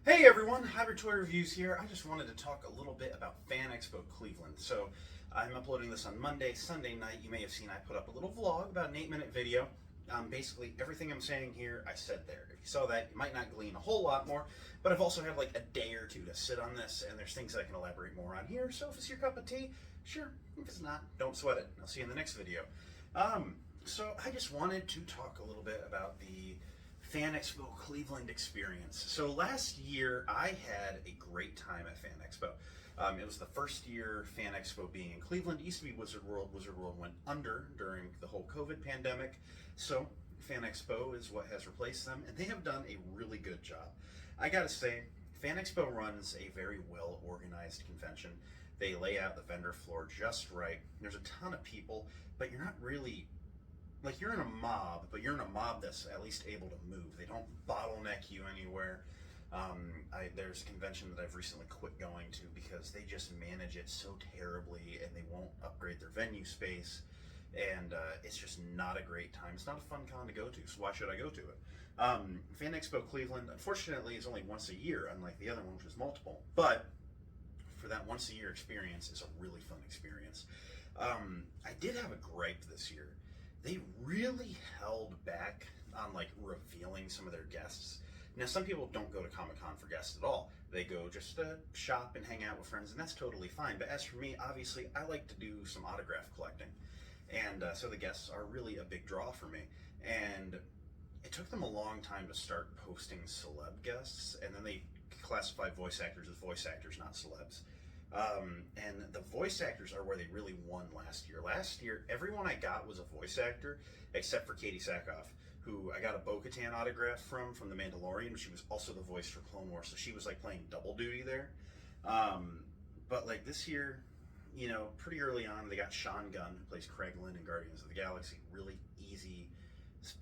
Hey everyone, Hybrid Toy Reviews here. I just wanted to talk a little bit about FanExpo Cleveland. So I'm uploading this on Monday, Sunday night. You may have seen I put up a little vlog, about an 8-minute video. Basically everything I'm saying here, I said there. If you saw that, you might not glean a whole lot more, but I've also had like a day or two to sit on this, and there's things that I can elaborate more on here. So if it's your cup of tea, sure. If it's not, don't sweat it. I'll see you in the next video. So I just wanted to talk a little bit about the FanExpo Cleveland experience. So last year I had a great time at FanExpo. It was the first year FanExpo being in Cleveland. It used to be Wizard World. Wizard World went under during the whole COVID pandemic. So FanExpo is what has replaced them, and they have done a really good job. I gotta say, FanExpo runs a very well organized convention. They lay out the vendor floor just right. There's a ton of people, but you're not really like you're in a mob, but you're in a mob that's at least able to move. They don't bottleneck you anywhere. There's a convention that I've recently quit going to because they just manage it so terribly, and they won't upgrade their venue space, and it's just not a great time. It's not a fun con to go to, so why should I go to it? FanExpo Cleveland, unfortunately, is only once a year, unlike the other one, which is multiple. But for that once a year experience, it's a really fun experience. I did have a gripe this year. They really held back on like revealing some of their guests. Now, some people don't go to Comic-Con for guests at all. They go just to shop and hang out with friends, and that's totally fine. But as for me, obviously, I like to do some autograph collecting. And so the guests are really a big draw for me. And it took them a long time to start posting celeb guests, and then they classify voice actors as voice actors, not celebs. And the voice actors are where they really won last year. Last year, everyone I got was a voice actor, except for Katie Sackhoff, who I got a Bo-Katan autograph from The Mandalorian. She was also the voice for Clone Wars, so she was like playing double duty there. But like this year, you know, pretty early on, they got Sean Gunn, who plays Craig Lynn in Guardians of the Galaxy. Really easy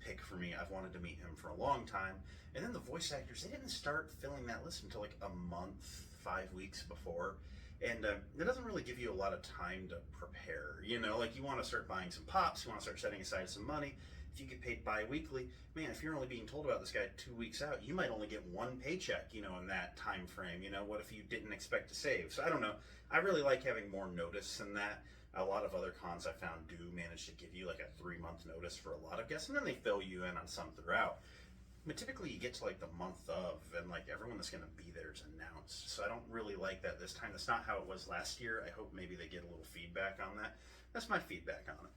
pick for me. I've wanted to meet him for a long time. And then the voice actors, they didn't start filling that list until like a month, 5 weeks before. And it doesn't really give you a lot of time to prepare. You know, like you want to start buying some pops, you want to start setting aside some money. If you get paid bi-weekly, man, if you're only being told about this guy 2 weeks out, you might only get one paycheck, you know, in that time frame. You know, what if you didn't expect to save? So I don't know. I really like having more notice than that. A lot of other cons I found do manage to give you like a 3-month notice for a lot of guests, and then they fill you in on some throughout. But typically you get to like the month of, and like everyone that's going to be there is announced. So I don't really like that this time. That's not how it was last year. I hope maybe they get a little feedback on that. That's my feedback on it.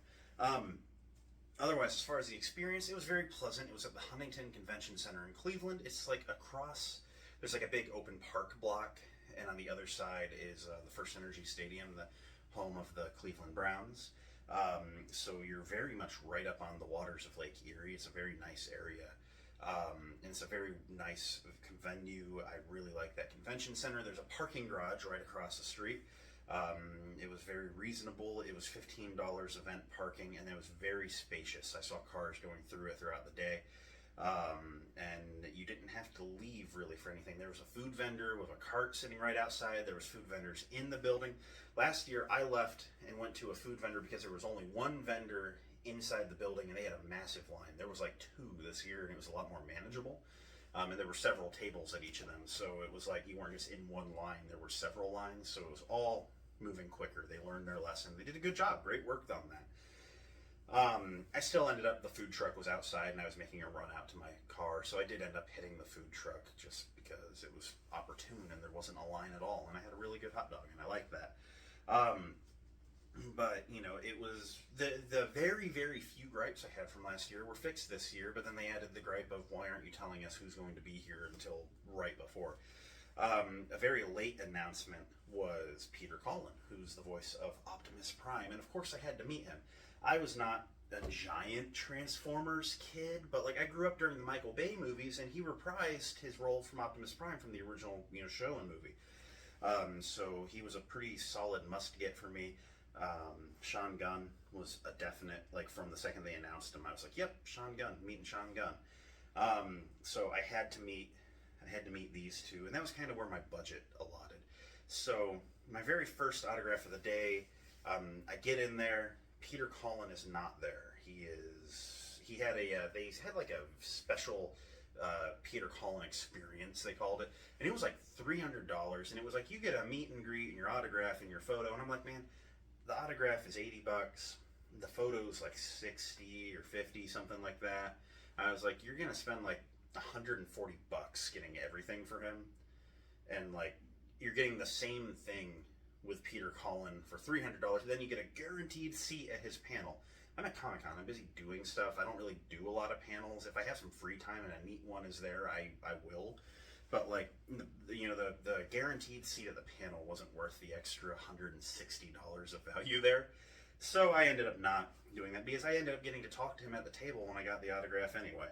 Otherwise, as far as the experience, it was very pleasant. It was at the Huntington Convention Center in Cleveland. It's like across, there's like a big open park block, and on the other side is the First Energy Stadium, the home of the Cleveland Browns. So you're very much right up on the waters of Lake Erie. It's a very nice area. And it's a very nice venue. I really like that convention center. There's a parking garage right across the street. It was very reasonable. It was $15 event parking, and it was very spacious. I saw cars going through it throughout the day. And you didn't have to leave really for anything. There was a food vendor with a cart sitting right outside. There was food vendors in the building. Last year I left and went to a food vendor because there was only one vendor inside the building, and they had a massive line. There was like 2 this year, and it was a lot more manageable. And there were several tables at each of them, so it was like you weren't just in one line. There were several lines, so it was all moving quicker. They learned their lesson. They did a good job. Great work on that. I still ended up, the food truck was outside, and I was making a run out to my car, so I did end up hitting the food truck just because it was opportune and there wasn't a line at all, and I had a really good hot dog, and I liked that. But, you know, it was the very, very few gripes I had from last year were fixed this year, but then they added the gripe of, why aren't you telling us who's going to be here until right before? A very late announcement was Peter Cullen, who's the voice of Optimus Prime, and of course I had to meet him. I was not a giant Transformers kid, but like I grew up during the Michael Bay movies, and he reprised his role from Optimus Prime from the original, you know, show and movie. So he was a pretty solid must-get for me. Sean Gunn was a definite, like from the second they announced him, I was like, yep, Sean Gunn, meeting Sean Gunn. So I had to meet these two, and that was kind of where my budget allotted. So my very first autograph of the day, I get in there, Peter Cullen is not there. They had like a special Peter Cullen experience, they called it, and it was like $300, and it was like you get a meet and greet and your autograph and your photo, and I'm like, man, the autograph is $80, the photo's like 60 or 50, something like that. I was like, you're gonna spend like $140 getting everything for him, and like you're getting the same thing with Peter Cullen for $300. Then you get a guaranteed seat at his panel. I'm at Comic-Con. I'm busy doing stuff. I don't really do a lot of panels. If I have some free time and a neat one is there, I will. But like, the guaranteed seat at the panel wasn't worth the extra $160 of value there. So I ended up not doing that because I ended up getting to talk to him at the table when I got the autograph anyway.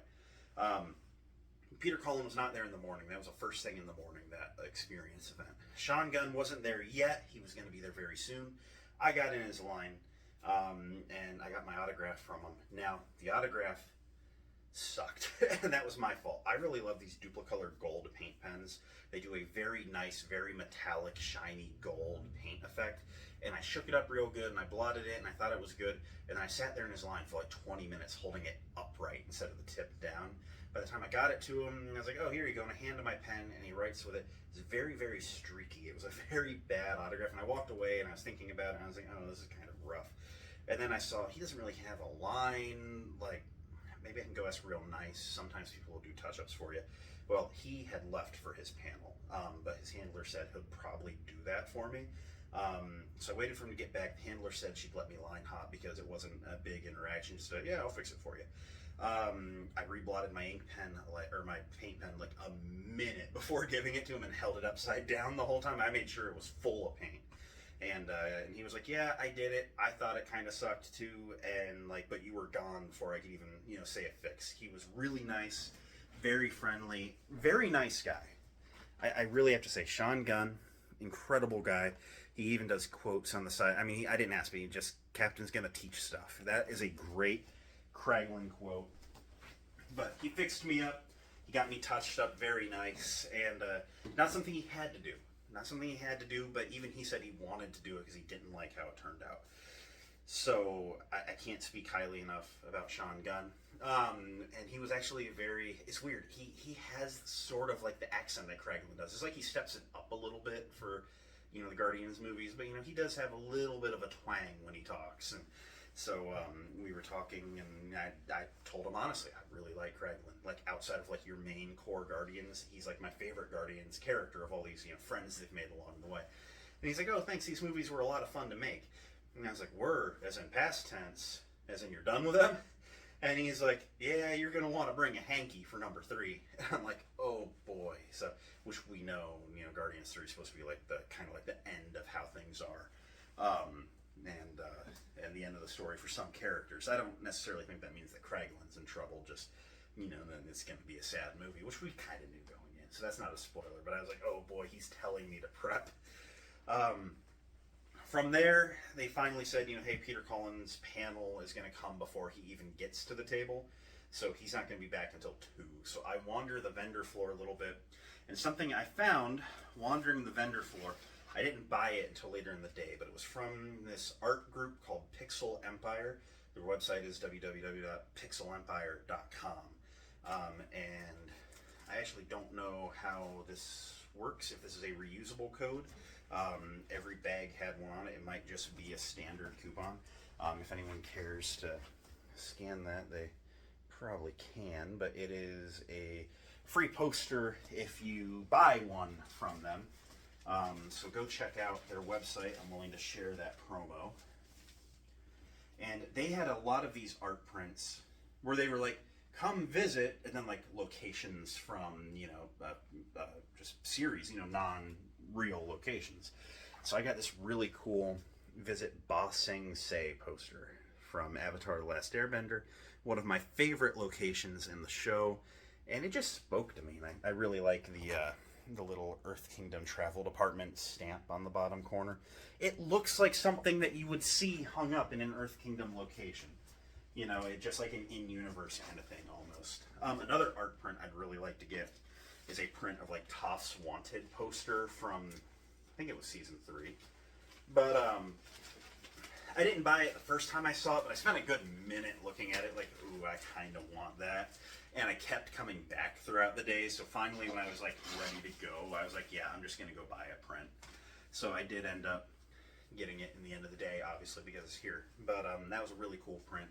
Peter Cullen was not there in the morning. That was the first thing in the morning, that experience event. Sean Gunn wasn't there yet. He was going to be there very soon. I got in his line, and I got my autograph from him. Now, the autograph sucked, and that was my fault. I really love these Duplicolour gold paint pens. They do a very nice, very metallic, shiny gold paint effect, and I shook it up real good, and I blotted it, and I thought it was good, and I sat there in his line for like 20 minutes holding it upright instead of the tip down. By the time I got it to him, I was like, oh, here you go, and I hand him my pen, and he writes with it. It's very, very streaky. It was a very bad autograph, and I walked away, and I was thinking about it, and I was like, oh, this is kind of rough. And then I saw he doesn't really have a line, like, maybe I can go ask real nice. Sometimes people will do touch-ups for you. Well, he had left for his panel, but his handler said he'll probably do that for me. So I waited for him to get back. The handler said she'd let me line hop because it wasn't a big interaction. She said, yeah, I'll fix it for you. I reblotted my ink pen, or my paint pen, like a minute before giving it to him and held it upside down the whole time. I made sure it was full of paint. And he was like, yeah, I did it. I thought it kind of sucked too. And like, but you were gone before I could even, say a fix. He was really nice, very friendly, very nice guy. I really have to say, Sean Gunn, incredible guy. He even does quotes on the side. I mean, I didn't ask, but he just, Captain's gonna teach stuff. That is a great Kraglin quote. But he fixed me up. He got me touched up very nice. And not something he had to do. Not something he had to do, but even he said he wanted to do it because he didn't like how it turned out. So I can't speak highly enough about Sean Gunn. And he was actually it's weird. He has sort of like the accent that Kraglin does. It's like he steps it up a little bit for, the Guardians movies, but he does have a little bit of a twang when he talks. And so we were talking, and I told him honestly, I really like Kraglin. Like outside of like your main core Guardians, he's like my favorite Guardians character of all these friends they've made along the way. And he's like, oh, thanks. These movies were a lot of fun to make. And I was like, were, as in past tense, as in you're done with them. And he's like, yeah, you're gonna want to bring a hanky for number 3. And I'm like, oh boy. So which we know, Guardians 3 is supposed to be like the kind of like the end of how things are. And the end of the story for some characters. I don't necessarily think that means that Kraglin's in trouble, just, then it's going to be a sad movie, which we kind of knew going in, so that's not a spoiler, but I was like, oh boy, he's telling me to prep. From there, they finally said, hey, Peter Cullen's panel is going to come before he even gets to the table, so he's not going to be back until 2. So I wander the vendor floor a little bit, and something I found wandering the vendor floor, I didn't buy it until later in the day, but it was from this art group called Pixel Empire. Their website is www.pixelempire.com. And I actually don't know how this works, if this is a reusable code. Every bag had one on it. It might just be a standard coupon. If anyone cares to scan that, they probably can, but it is a free poster if you buy one from them. So go check out their website. I'm willing to share that promo. And they had a lot of these art prints where they were like, come visit, and then like locations from, just series, non-real locations. So I got this really cool Visit Ba Sing Se poster from Avatar: The Last Airbender, one of my favorite locations in the show, and it just spoke to me. And I really like the little Earth Kingdom travel department stamp on the bottom corner. It looks like something that you would see hung up in an Earth Kingdom location. It just like an in-universe kind of thing almost. Another art print I'd really like to get is a print of like Toph's Wanted poster from, I think it was season 3. But I didn't buy it the first time I saw it, but I spent a good minute looking at it, like, ooh, I kind of want that. And I kept coming back throughout the day, so finally when I was like ready to go, I was like, yeah, I'm just gonna go buy a print. So I did end up getting it in the end of the day, obviously, because it's here. But that was a really cool print.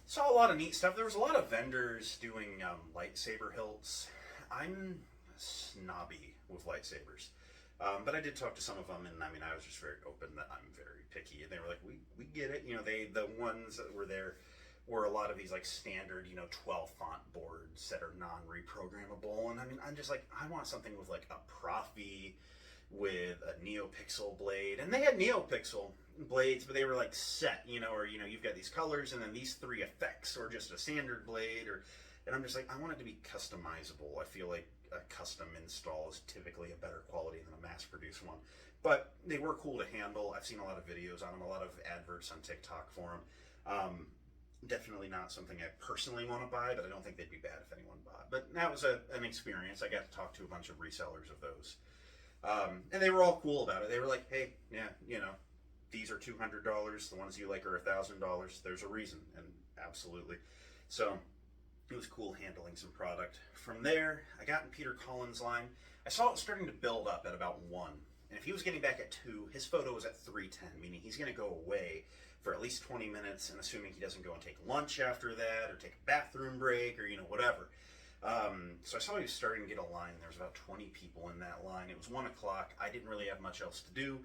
Saw a lot of neat stuff. There was a lot of vendors doing lightsaber hilts. I'm snobby with lightsabers. But I did talk to some of them, and I mean, I was just very open that I'm very picky. And they were like, we get it. You know, the ones that were there were a lot of these like standard, 12 font boards that are non-reprogrammable. And I mean, I'm just like, I want something with like a Profi, with a NeoPixel blade. And they had NeoPixel blades, but they were like set, or you've got these colors and then these 3 effects, or just a standard blade, and I'm just like, I want it to be customizable. I feel like a custom install is typically a better quality than a mass-produced one. But they were cool to handle. I've seen a lot of videos on them, a lot of adverts on TikTok for them. Definitely not something I personally want to buy, but I don't think they'd be bad if anyone bought. But that was an experience. I got to talk to a bunch of resellers of those. And they were all cool about it. They were like, hey, yeah, these are $200. The ones you like are $1,000. There's a reason, and absolutely. So it was cool handling some product. From there, I got in Peter Collins' line. I saw it starting to build up at about 1. And if he was getting back at 2, his photo was at 3:10, meaning he's going to go away for at least 20 minutes, and assuming he doesn't go and take lunch after that, or take a bathroom break, or whatever. So I saw he was starting to get a line. There was about 20 people in that line. It was 1 o'clock. I didn't really have much else to do.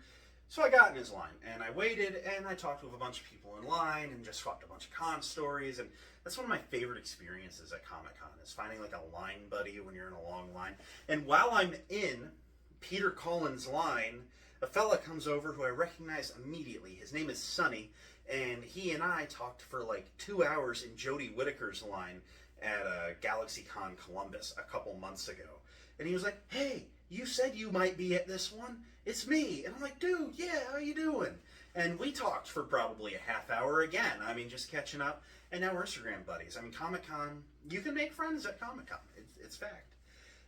So I got in his line, and I waited, and I talked with a bunch of people in line, and just swapped a bunch of con stories, and that's one of my favorite experiences at Comic-Con, is finding like a line buddy when you're in a long line. And while I'm in Peter Collins' line, a fella comes over who I recognize immediately. His name is Sonny, and he and I talked for like 2 hours in Jodie Whittaker's line at GalaxyCon Columbus a couple months ago. And he was like, hey, you said you might be at this one. It's me. And I'm like, dude, yeah, how you doing? And we talked for probably a half hour again. I mean, just catching up. And now we're Instagram buddies. I mean, Comic-Con, you can make friends at Comic-Con. It's fact.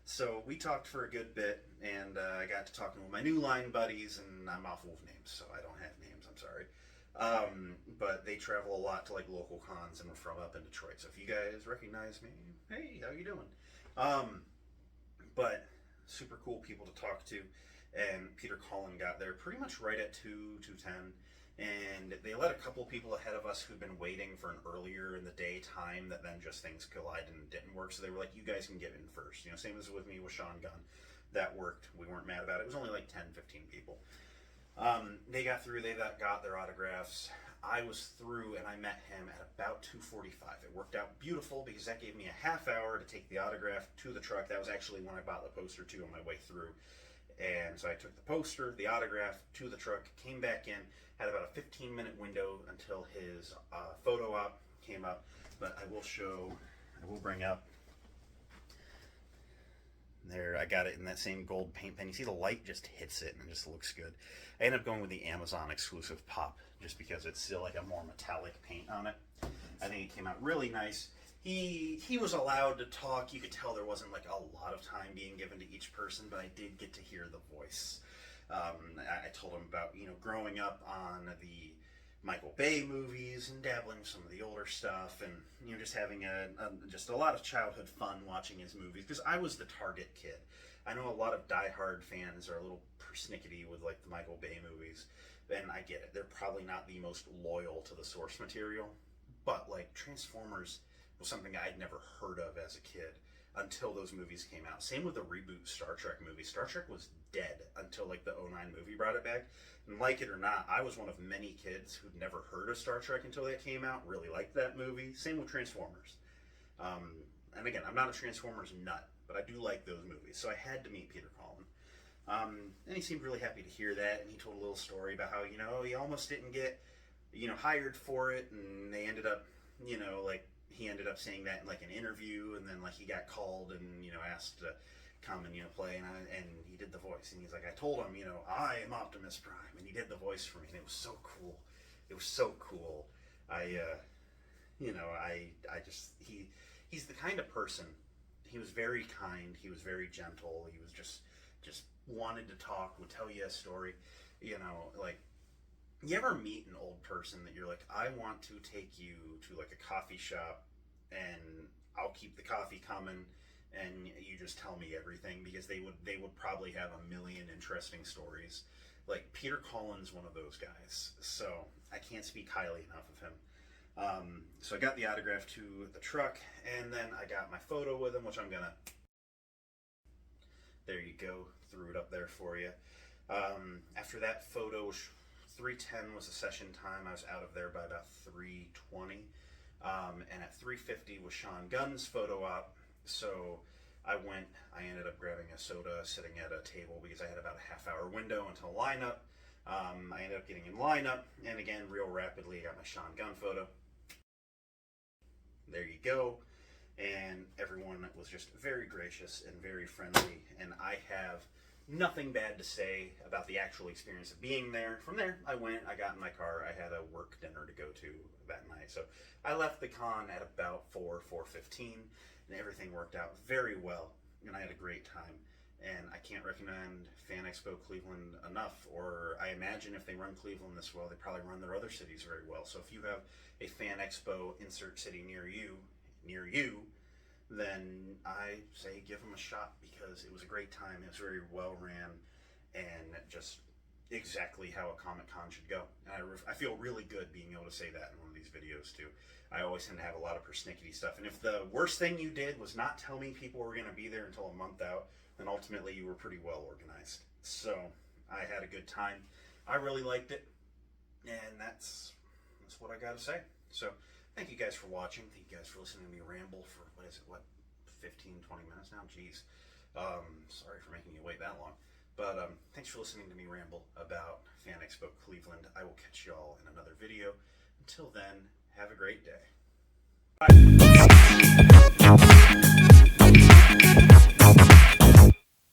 So we talked for a good bit, and I got to talking with my new line buddies, and I'm awful with names, so I don't have names, I'm sorry. But they travel a lot to like local cons, and we're from up in Detroit. So if you guys recognize me, hey, how you doing? But super cool people to talk to. And Peter Collin got there pretty much right at 2:10, and they let a couple people ahead of us who'd been waiting for an earlier in the day time that then just things collided and didn't work. So they were like, you guys can get in first. Same as with me with Sean Gunn. That worked. We weren't mad about it. It was only like 10, 15 people. They got through. They got their autographs. I was through, and I met him at about 2:45. It worked out beautiful because that gave me a half hour to take the autograph to the truck. That was actually when I bought the poster too on my way through. And so I took the poster, the autograph, to the truck, came back in, had about a 15-minute window until his photo op came up. But I will bring up, there, I got it in that same gold paint pen. You see the light just hits it and it just looks good. I ended up going with the Amazon exclusive pop just because it's still like a more metallic paint on it. I think it came out really nice. He was allowed to talk. You could tell there wasn't like a lot of time being given to each person, but I did get to hear the voice. I told him about, growing up on the Michael Bay movies and dabbling with some of the older stuff, and just having just a lot of childhood fun watching his movies, because I was the target kid. I know a lot of diehard fans are a little persnickety with like the Michael Bay movies, and I get it. They're probably not the most loyal to the source material, but like Transformers was something I'd never heard of as a kid until those movies came out. Same with the reboot Star Trek movie. Star Trek was dead until like the '09 movie brought it back. And like it or not, I was one of many kids who'd never heard of Star Trek until that came out, really liked that movie. Same with Transformers. And again, I'm not a Transformers nut, but I do like those movies. So I had to meet Peter Collin. And he seemed really happy to hear that, and he told a little story about how, he almost didn't get, hired for it, and they ended up, he ended up saying that in like an interview, and then like he got called and asked to come and play, and he did the voice, and he's like, I told him, I am Optimus Prime, and he did the voice for me, and it was so cool. It was so cool. He's the kind of person. He was very kind. He was very gentle. He was just wanted to talk. Would tell you a story. You ever meet an old person that you're like, I want to take you to like a coffee shop and I'll keep the coffee coming and you just tell me everything, because they would probably have a million interesting stories. Like Peter Cullen's one of those guys, so I can't speak highly enough of him. So I got the autograph to the truck, and then I got my photo with him, which I'm gonna, there you go, threw it up there for you. After that photo, 3:10 was the session time. I was out of there by about 3:20, and at 3:50 was Sean Gunn's photo op. So I ended up grabbing a soda, sitting at a table because I had about a half-hour window until lineup. I ended up getting in lineup, and again, real rapidly, I got my Sean Gunn photo. There you go. And everyone was just very gracious and very friendly, and I have nothing bad to say about the actual experience of being there. From there, I got in my car, I had a work dinner to go to that night. So I left the con at about 4:15, and everything worked out very well, and I had a great time. And I can't recommend FanExpo Cleveland enough, or I imagine if they run Cleveland this well, they probably run their other cities very well. So if you have a FanExpo insert city near you, then I say give them a shot, because it was a great time. It was very well ran, and just exactly how a Comic-Con should go. And I feel really good being able to say that in one of these videos too. I always tend to have a lot of persnickety stuff, and if the worst thing you did was not tell me people were going to be there until a month out, then ultimately you were pretty well organized. So I had a good time. I really liked it, and that's what I got to say. So thank you guys for watching. Thank you guys for listening to me ramble for, 15, 20 minutes now? Jeez. Sorry for making you wait that long. But thanks for listening to me ramble about FanExpo Cleveland. I will catch y'all in another video. Until then, have a great day. Bye.